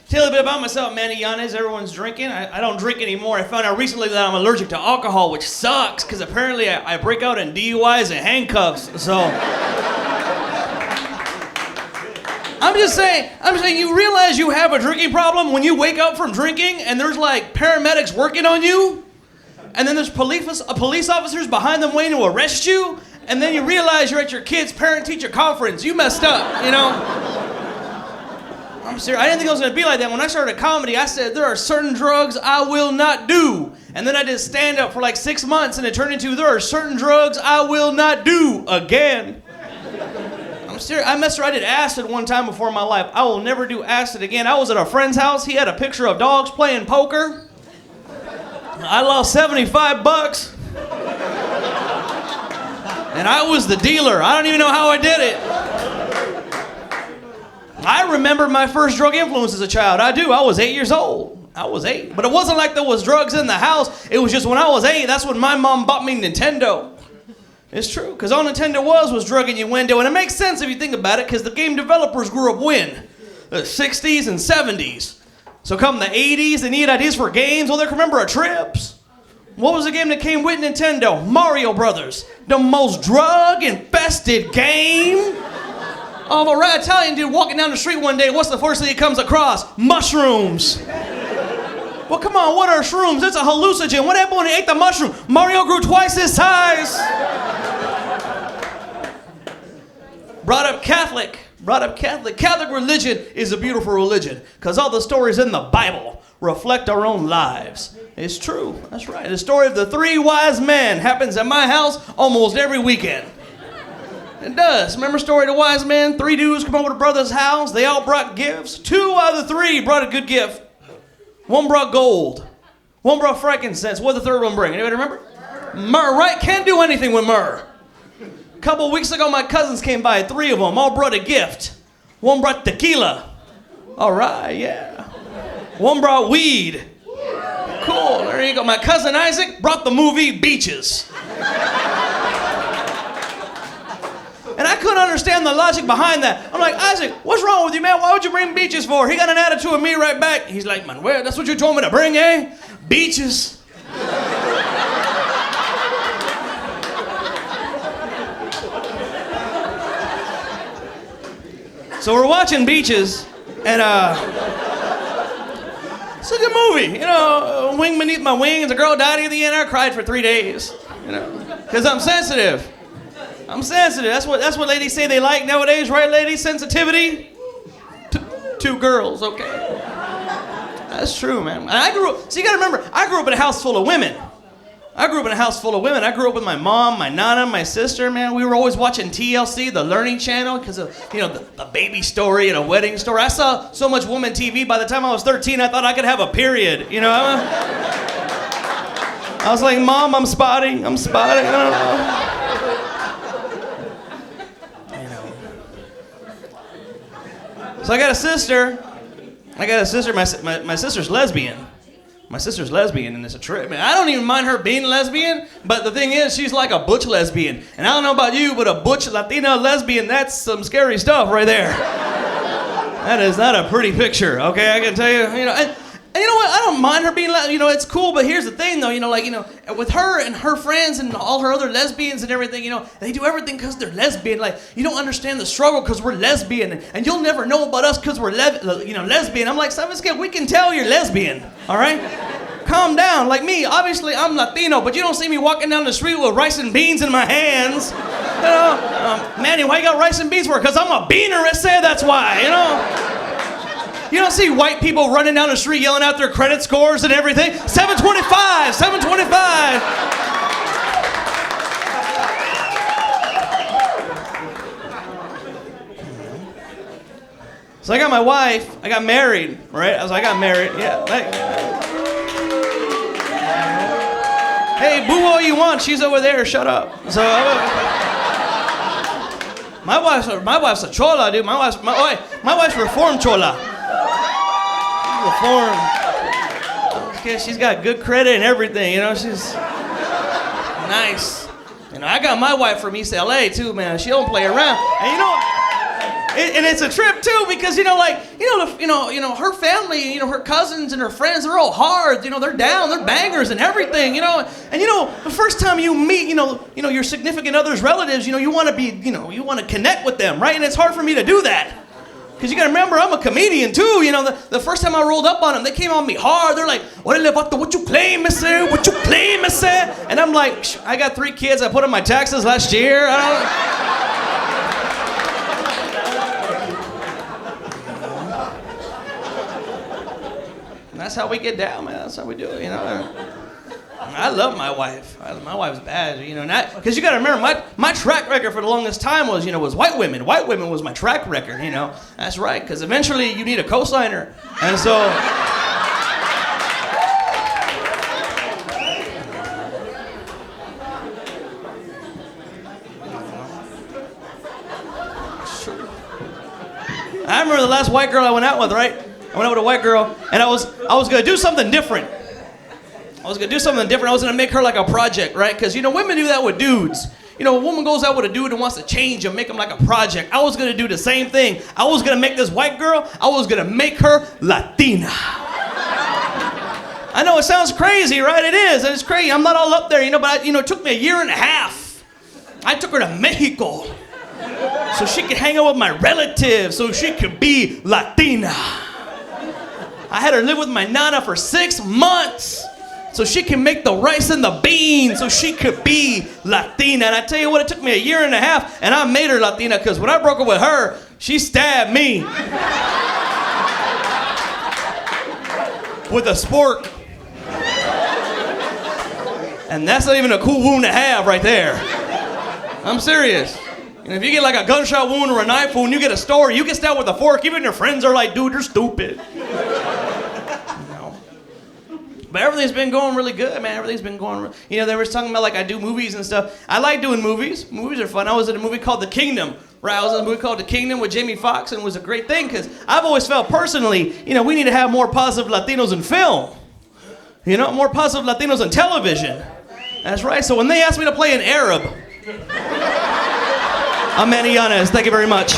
Tell a bit about myself, Manny Llanez. Everyone's drinking. I don't drink anymore. I found out recently that I'm allergic to alcohol, which sucks, because apparently I break out in DUIs and handcuffs. So I'm just saying, you realize you have a drinking problem when you wake up from drinking and there's like paramedics working on you, and then there's police officers behind them waiting to arrest you, and then you realize you're at your kid's parent-teacher conference. You messed up, you know? I'm serious. I didn't think it was going to be like that. When I started comedy, I said, there are certain drugs I will not do. And then I did stand-up for like 6 months, and it turned into, there are certain drugs I will not do again. I'm serious. I messed around. I did acid one time before in my life. I will never do acid again. I was at a friend's house. He had a picture of dogs playing poker. I lost $75. And I was the dealer. I don't even know how I did it. I remember my first drug influence as a child. I do. I was 8 years old. I was 8. But it wasn't like there was drugs in the house. It was just when I was 8, that's when my mom bought me Nintendo. It's true, because all Nintendo was drug innuendo. And it makes sense if you think about it, because the game developers grew up when? The 60s and 70s. So come the 80s, they need ideas for games. Well, they can remember Trips. What was the game that came with Nintendo? Mario Brothers. The most drug-infested game. Oh, a rat Italian dude walking down the street one day, what's the first thing he comes across? Mushrooms. Well, come on, what are shrooms? It's a hallucinogen. What happened when he ate the mushroom? Mario grew twice his size. Brought up Catholic. Catholic religion is a beautiful religion, because all the stories in the Bible reflect our own lives. It's true. That's right. The story of the 3 wise men happens at my house almost every weekend. It does. Remember the story of the wise men? 3 dudes come over to brother's house. They all brought gifts. 2 out of the 3 brought a good gift. 1 brought gold. 1 brought frankincense. What did the 3rd one bring? Anybody remember? Myrrh, right? Can't do anything with myrrh. A couple weeks ago, my cousins came by. 3 of them all brought a gift. 1 brought tequila. All right, yeah. 1 brought weed. Cool, there you go. My cousin Isaac brought the movie Beaches. And I couldn't understand the logic behind that. I'm like, Isaac, what's wrong with you, man? Why would you bring Beaches for? He got an attitude with me right back. He's like, Manuel, that's what you told me to bring, eh? Beaches. So we're watching Beaches, and it's a good movie. You know, Wing Beneath My Wings, a girl died at the end. I cried for 3 days, you know, because I'm sensitive. I'm sensitive. That's what ladies say they like nowadays, right, ladies? Sensitivity? 2 girls, okay. That's true, man. And I grew up, so you gotta remember, I grew up in a house full of women. I grew up with my mom, my nana, my sister, man. We were always watching TLC, the Learning Channel, because of, you know, the baby story and a wedding story. I saw so much woman TV, by the time I was 13, I thought I could have a period, you know? I was like, Mom, I'm spotting, I don't know. So I got a sister. My sister's lesbian. My sister's lesbian, and it's a trip. Man, I don't even mind her being lesbian, but the thing is, she's like a butch lesbian. And I don't know about you, but a butch Latina lesbian, that's some scary stuff right there. That is not a pretty picture, okay? I can tell you, you know. And you know what? I don't mind her being, you know, it's cool, but here's the thing, though, you know, like, you know, with her and her friends and all her other lesbians and everything, you know, they do everything because they're lesbian. Like, you don't understand the struggle because we're lesbian, and you'll never know about us because we're, lesbian. I'm like, Saviska, we can tell you're lesbian, all right? Calm down. Like me, obviously, I'm Latino, but you don't see me walking down the street with rice and beans in my hands. You know, Manny, why you got rice and beans for? Because I'm a beaner, I say that's why, you know? You don't see white people running down the street yelling out their credit scores and everything. 725, 725. So I got my wife. I got married, right? I got married. Yeah. Hey, boo all you want. She's over there. Shut up. So my wife's a chola, dude. My wife's reformed chola. Reformed. She's got good credit and everything, you know. She's nice. You know, I got my wife from East LA too, man. She don't play around. And you know, and it's a trip too because her family, her cousins and her friends, they're all hard. You know, they're down, they're bangers and everything. You know, and the first time you meet, your significant other's relatives, you want to be, you want to connect with them, right? And it's hard for me to do that. Because you got to remember, I'm a comedian too. You know, the first time I rolled up on them, they came on me hard. They're like, what you playing, mister? What you playing, mister? And I'm like, I got 3 kids. I put in my taxes last year. And that's how we get down, man. That's how we do it, I love my wife. My wife's bad, because you got to remember, my track record for the longest time was white women. White women was my track record, That's right, because eventually you need a cosigner. And so... I remember the last white girl I went out with, right? I went out with a white girl, and I was going to do something different. I was going to make her like a project, right? Because, women do that with dudes. A woman goes out with a dude and wants to change him, make him like a project. I was going to do the same thing. I was going to make this white girl, I was going to make her Latina. I know it sounds crazy, right? It is. It's crazy. I'm not all up there, but, it took me a year and a half. I took her to Mexico so she could hang out with my relatives, so she could be Latina. I had her live with my nana for 6 months. So she can make the rice and the beans, so she could be Latina. And I tell you what, it took me a year and a half, and I made her Latina, because when I broke up with her, she stabbed me with a spork. And that's not even a cool wound to have right there. I'm serious. And if you get like a gunshot wound or a knife wound, you get a story, you get stabbed with a fork, even your friends are like, dude, you're stupid. But everything's been going really good, man. Everything's been going... they were talking about, like, I do movies and stuff. I like doing movies. Movies are fun. I was in a movie called The Kingdom, right? I was in a movie called The Kingdom with Jamie Foxx, and it was a great thing, because I've always felt personally, we need to have more positive Latinos in film. More positive Latinos in television. That's right. So when they asked me to play an Arab... I'm Manny Llanez. Thank you very much.